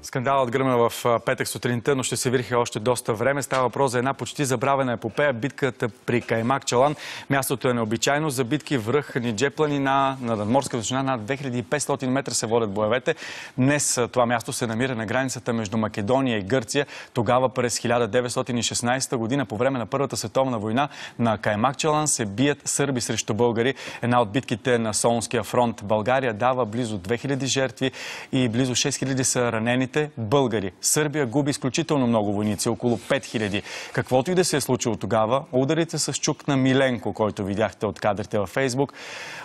Скандалът гръмна в петък сутринта, но ще се върхи още доста време. Става въпрос за една почти забравена епопея, битката при Каймакчалан. Мястото е необичайно за битки, връх Ниджи планина, на надморска височина над 2500 метра се водят боевете. Днес това място се намира на границата между Македония и Гърция. Тогава през 1916 година, по време на Първата световна война, на Каймакчалан се бият сърби срещу българи. Една от битките на Солунския фронт. България дава близо 2000 жертви и близо 6000 са ранените българи. Сърбия губи изключително много войници, около 5000. Каквото и да се е случило тогава, ударите с чук на Миленко, който видяхте от кадрите във Фейсбук,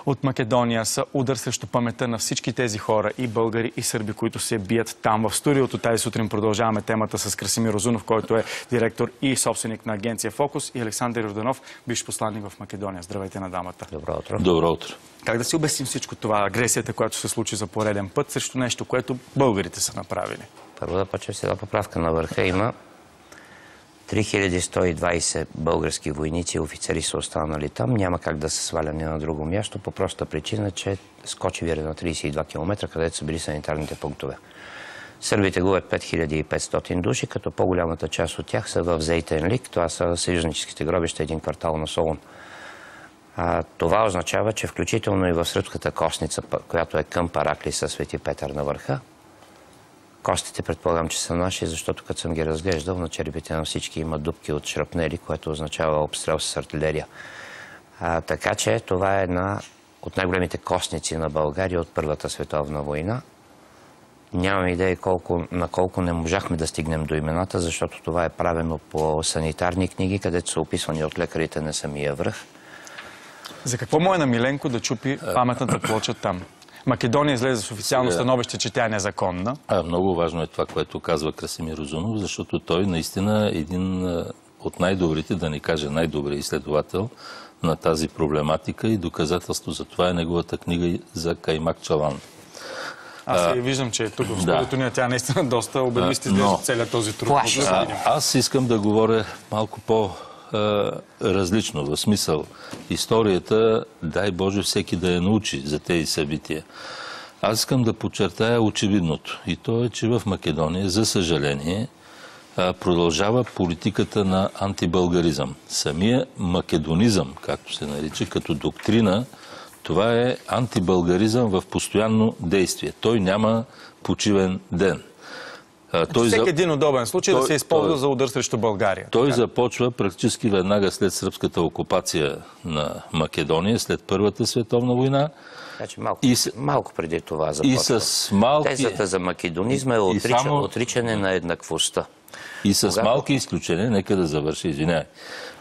от Македония са удар срещу паметта на всички тези хора, и българи, и сърби, които се бият там. В студиото тази сутрин продължаваме темата с Красимир Узунов, който е директор и собственик на агенция Фокус, и Александър Йорданов, бивш посланник в Македония. Здравейте на дамата. Добро утро. Добро утро. Как да си обясним всичко това, агресията, която се случи за пореден път срещу нещо, което българите са направили? Първо да почнем с една поправка. На върха има 3120 български войници и офицери са останали там. Няма как да се сваля ни на друго място, по проста причина, че скочи вире на 32 км, където са били санитарните пунктове. Сърбите губят 5500 души, като по-голямата част от тях са в Зейтенлик. Това са съюзническите гробища, един квартал на Солун. Това означава, че включително и в сръбската костница, която е към Параклиса, Свети Петър на върха, костите предполагам, че са наши, защото като съм ги разглеждал, на черепите на всички има дупки от шрапнели, което означава обстрел с артилерия. Така че това е една от най-големите костници на България от Първата световна война. Нямам идея на колко не можахме да стигнем до имената, защото това е правено по санитарни книги, където са описвани от лекарите на самия връх. За какво му е на Миленко да чупи паметната плоча там? Македония излезе с официално становище, че тя е незаконна. Много важно е това, което казва Красимир Узунов, защото той наистина е един от най-добрите, да не кажа най-добрият изследовател на тази проблематика, и доказателство за това е неговата книга за Каймакчалан. Аз виждам, че тук в студиото ни тя наистина доста обемисти целият този труд. Аз искам да говоря малко по-различно, в смисъл историята, дай Боже всеки да я научи за тези събития. Аз искам да подчертая очевидното, и то е, че в Македония, за съжаление, продължава политиката на антибългаризъм. Самия македонизъм, както се нарича, като доктрина, това е антибългаризъм в постоянно действие. Той няма почивен ден. Всеки един удобен случай да се използва за удар срещу България. Той започва практически веднага след сръбската окупация на Македония, след Първата световна война. Значи малко преди това започва. Тезата за македонизма е отричане на еднаквостта. И с малки изключения, нека да завърши, извинявай,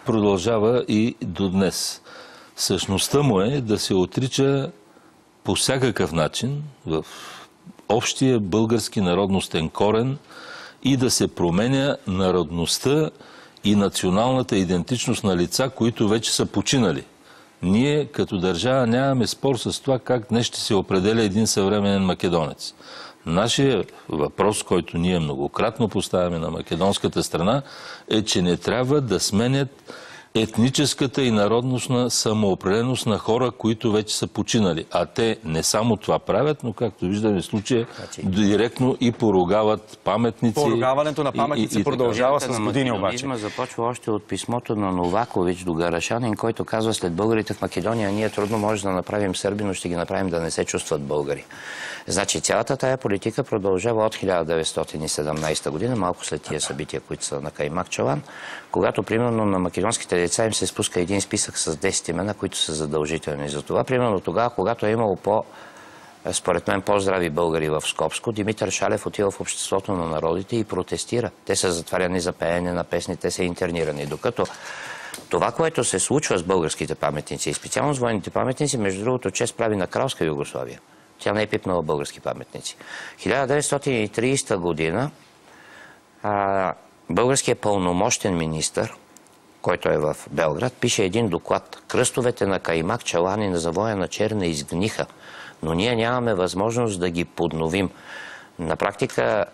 продължава и до днес. Същността му е да се отрича по всякакъв начин в общия български народностен корен и да се променя народността и националната идентичност на лица, които вече са починали. Ние като държава нямаме спор с това как днес ще се определя един съвременен македонец. Нашия въпрос, който ние многократно поставяме на македонската страна, е, че не трябва да сменят етническата и народностна самоопределеност на хора, които вече са починали. А те не само това правят, но както виждаме в случая, директно и поругават паметници. Поругаването на паметници продължава с години обаче. Започва още от писмото на Новакович до Гарашанин, който казва: след българите в Македония ние трудно може да направим сърби, но ще ги направим да не се чувстват българи. Значи цялата тая политика продължава от 1917 година, малко след тия събития, които са на Каймакчалан, когато примерно на македонските деца им се спуска един списък с 10 имена, които са задължителни. Затова примерно тогава, когато е имало според мен по-здрави българи в Скопско, Димитър Шалев отива в Обществото на народите и протестира. Те са затваряни за пеене на песни, те са интернирани. Докато това, което се случва с българските паметници и специално с военните паметници, между другото, чест прави на Кралска Югославия. Тя не е пипнала български паметници. 1930 година българският пълномощен министър, който е в Белград, пише един доклад. Кръстовете на Каймакчалан и на завоя на Черна изгниха, но ние нямаме възможност да ги подновим. На практика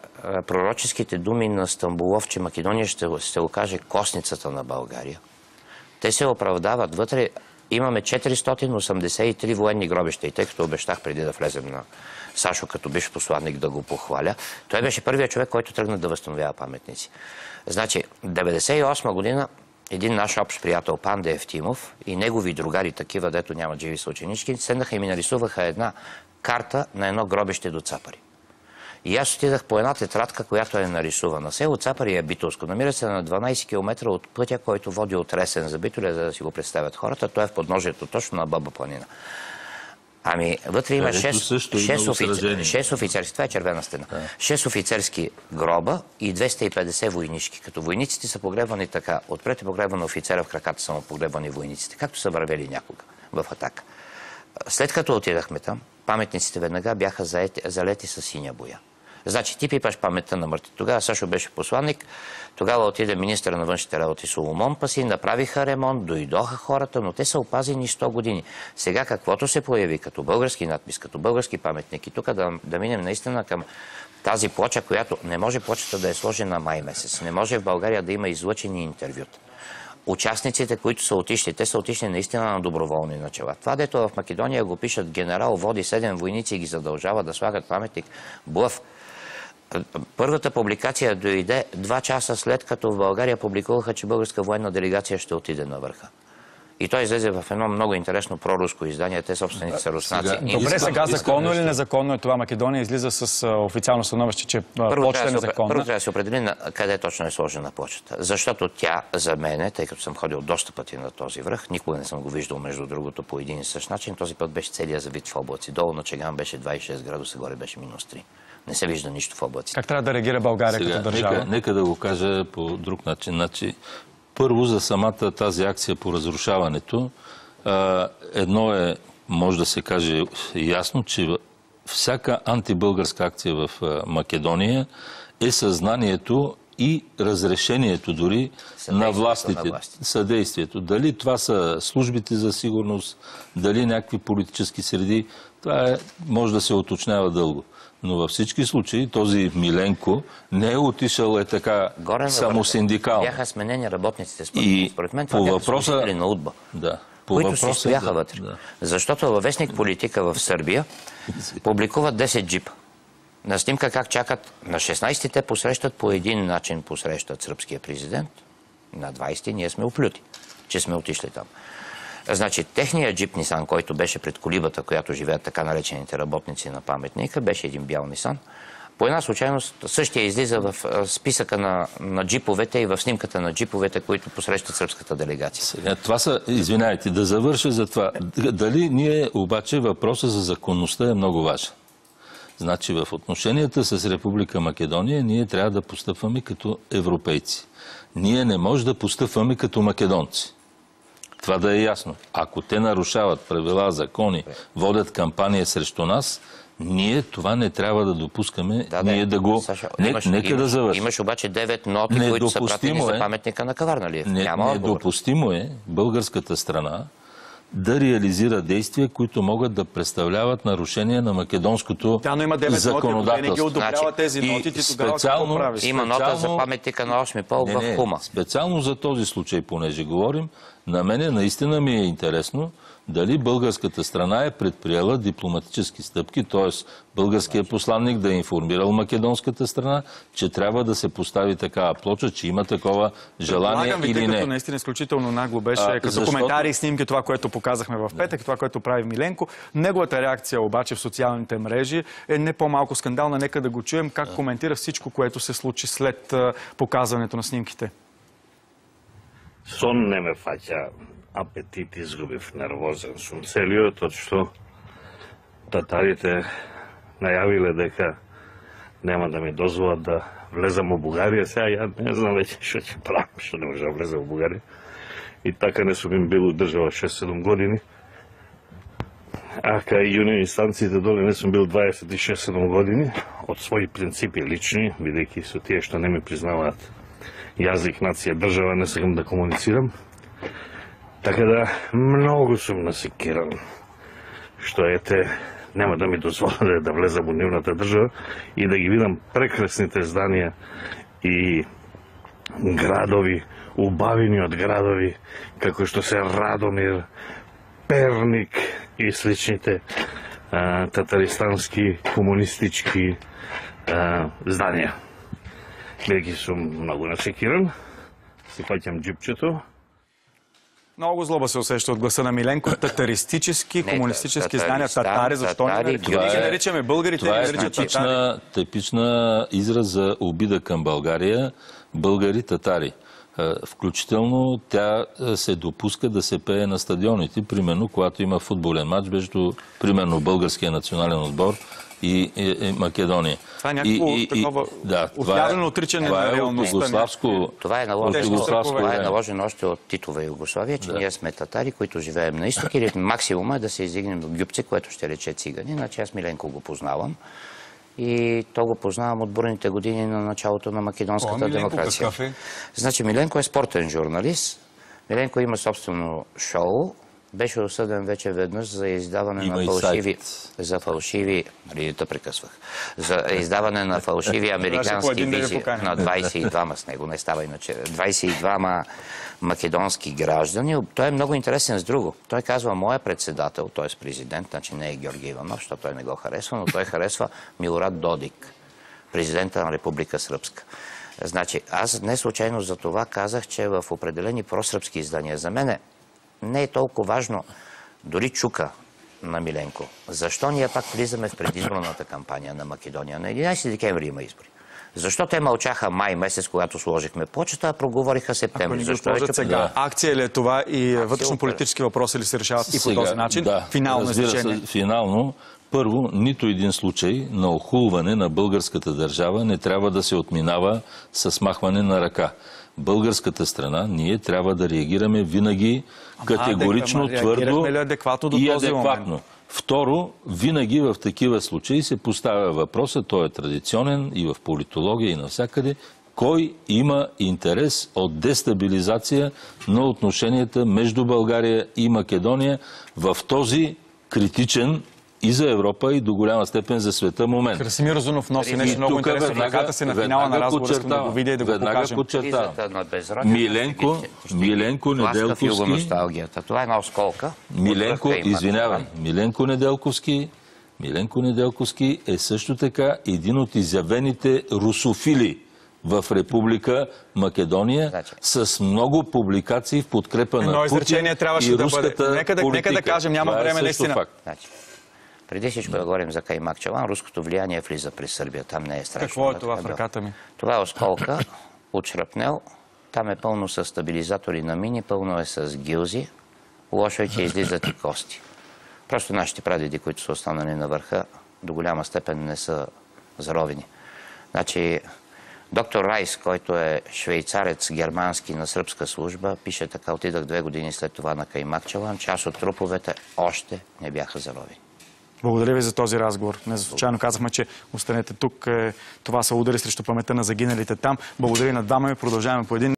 пророческите думи на Стамбулов, че Македония ще окаже костницата на България, те се оправдават. Вътре имаме 483 военни гробища. И тъй като обещах преди да влезем на Сашо като бивш посланник да го похваля, той беше първият човек, който тръгна да възстановява паметници. Значи, 1998 година един наш общ приятел, Панда Евтимов, и негови другари, такива, дето нямат живи съученички, седнаха и ми нарисуваха една карта на едно гробище до Цапари. И аз отидах по една тетрадка, която е нарисувана. Село Цапари е битолско. Намира се на 12 км от пътя, който води от Ресен за Битоля, за да си го представят хората. Той е в подножието точно на Баба планина. Ами, вътре има 6 офицерски, това е червена стена, 6 офицерски гроба и 250 войнишки. Като войниците са погребани така, отпред е погребан офицера, в краката са му погребани войниците, както са вървели някога в атака. След като отидахме там, паметниците веднага бяха залети с синя боя. Значи ти пипаш паметта на мъртви. Тогава Сашо беше посланник, тогава отиде министър на външните работи Соломон Паси, направиха ремонт, дойдоха хората, но те са опазени 100 години. Сега каквото се появи като български надпис, като български паметник и тук да минем наистина към тази плоча, която не може плочата да е сложена май месец. Не може в България да има излъчени интервюта. Участниците, които са отишли, те са отишли наистина на доброволни начала. Това, дето в Македония го пишат, генерал води 7 войници и ги задължава да слагат паметник, блъф. Първата публикация дойде 2 часа след като в България публикуваха, че българска военна делегация ще отиде на върха. И той излезе в едно много интересно проруско издание. Те собствените са руснаци. Добре, сега законно или незаконно е това? Македония излиза с официално становище, че плочата е незаконна. Първо трябва да се определи къде точно е сложена плочата. Защото тя за мене, тъй като съм ходил доста пъти на този връх, никога не съм го виждал между другото по един и същ начин. Този път беше целият завит в облаци. Долу на Чеган беше 26 градуса, горе беше -3. Не се вижда нищо в облаците. Как трябва да реагира България като държава? Нека да го кажа по друг начин. Значи, първо за самата тази акция по разрушаването. Едно е, може да се каже ясно, че всяка антибългарска акция в Македония е съзнанието и разрешението дори на властите. Съдействието. Дали това са службите за сигурност, дали някакви политически среди, това може да се уточнява дълго. Но във всички случаи този Миленко не е отишъл така самосиндикално. Бяха сменени работниците. Според мен това бяха служители на УДБА, които си стояха вътре. Защото във вестник Политика в Сърбия публикуват 10 джипа. На снимка как чакат на 16-те посрещат по един начин посрещат сръбския президент. На 20-ти ние сме оплюти, че сме отишли там. Значи, техният джип Нисан, който беше пред колибата, която живеят така наречените работници на паметника, беше един бял Нисан. По една случайност същия излиза в списъка на джиповете и в снимката на джиповете, които посрещат сръбската делегация. Сега, това са, извинявайте, да завърша за това. Дали ние обаче въпроса за законността е много важен. Значи в отношенията с Република Македония ние трябва да постъпваме като европейци. Ние не може да постъпваме като македонци. Това да е ясно. Ако те нарушават правила, закони, водят кампания срещу нас, ние това не трябва да допускаме. Ние да го... Нека да завършим. Имаш обаче 9 ноти, които са пратени за паметника на Каварналиев. Недопустимо е българската страна да реализира действия, които могат да представляват нарушение на македонското законодателство. Ги одобрява тези ноти, тогава има нота за паметника на 8 пол в Хума. Специално за този случай, понеже говорим, на мене наистина ми е интересно дали българската страна е предприела дипломатически стъпки, т.е. българският посланник да е информирал македонската страна, че трябва да се постави такава плоча, че има такова желание или не. Като наистина изключително нагло беше, като коментари и снимки, това, което показахме в петък, това, което прави Миленко. Неговата реакция обаче в социалните мрежи е не по-малко скандална. Нека да го чуем как коментира всичко, което се случи след показването на снимките. Сон не ме фаќа, апетит изгубив, нервозен сум целиот, што татарите најавиле дека нема да ми дозволат да влезам во Бугарија. Сега ја не знам веќе што ќе правам, што не може да влезам во Бугарија. И така не сум им бил у држава 6-7 години. А кај јуни инстанциите доле не сум бил 26-7 години, од своји принципи лични, бидејќи со тие што не ми признаваат јазик, нација, држава, не сакам да комуницирам. Така да, многу сум насекиран, што ете, нема да ми дозволя да влезам во нивната држава и да ги видам прекрасните зданија и градови, убавени од градови, како што се Радомир, Перник и сличните татаристански комунистички здания. Бидејќи сум многу нашекиран, си фаќам джипчето. Много злоба се усеща от гласа на Миленко. Татаристически, комунистически знания. Татари, защо не ги наричаме българите? Това е наричат татари. типична израз за обида към България. Българи, татари. Включително тя се допуска да се пее на стадионите, примерно когато има футболен матч между, примерно, българския национален отбор и Македония. Това е някакво такова отявлено отричане на реалността. Това е наложено още от Титова Югославия, че ние сме татари, които живеем на изток, или максимума е да се издигнем до гюбце, което ще рече цигани. Значи аз Миленко го познавам. И то го познавам от бурните години на началото на македонската демокрация. Значи Миленко е спортен журналист. Миленко има собствено шоу. Беше осъден вече веднъж за издаване на фалшиви... да прекъсвах. За издаване на фалшиви американски визи на 22 с него. Не става иначе. 22 македонски граждани. Той е много интересен с друго. Той казва, моя председател, т.е. президент, значи не е Георги Иванов, защото той не го харесва, но той харесва Милорад Додик, президента на Република Сръбска. Значи, аз не случайно за това казах, че в определени просръбски издания за мене не е толкова важно дори чука на Миленко. Защо ние пак влизаме в предизборната кампания на Македония? На 11 декември има избори. Защо те мълчаха май месец, когато сложихме почета, а проговориха септември? Ако ни го сложат сега, акция ли е това и вътрешно-политически въпроси ли се решават и по този начин? Финално изречение. Финално, първо, нито един случай на охулване на българската държава не трябва да се отминава с махване на ръка. Българската страна, ние трябва да реагираме винаги категорично, твърдо и адекватно. Второ, винаги в такива случаи се поставя въпроса, той е традиционен и в политология и навсякъде, кой има интерес от дестабилизация на отношенията между България и Македония в този критичен и за Европа, и до голяма степен за света момент. Красимир Узунов носи нещо много интересно. Ръката си на финала на разговора, искам да го видя и да го покажем. Миленко Неделковски... Това е една осколка. Миленко Неделковски е също така един от изявените русофили в Република Македония с много публикации в подкрепа на Путин и руската политика. Нека да кажем, няма време наистина. Преди всичко да говорим за Каймак Чалан, руското влияние влиза през Сърбия. Там не е страшно. Какво е това в ръката ми? Това е осколка от шрапнел. Там е пълно с стабилизатори на мини, пълно е с гилзи. Лошо е, че излизат и кости. Просто нашите прадеди, които са останали на върха, до голяма степен не са заровени. Значи, доктор Райс, който е швейцарец германски на сръбска служба, пише така, отидах 2 години след това на Каймак Чалан, част от труповете още не бяха заровени. Благодаря ви за този разговор. Не случайно казахме, че останете тук. Това са удари срещу паметта на загиналите там. Благодаря на двама ми. Продължаваме по един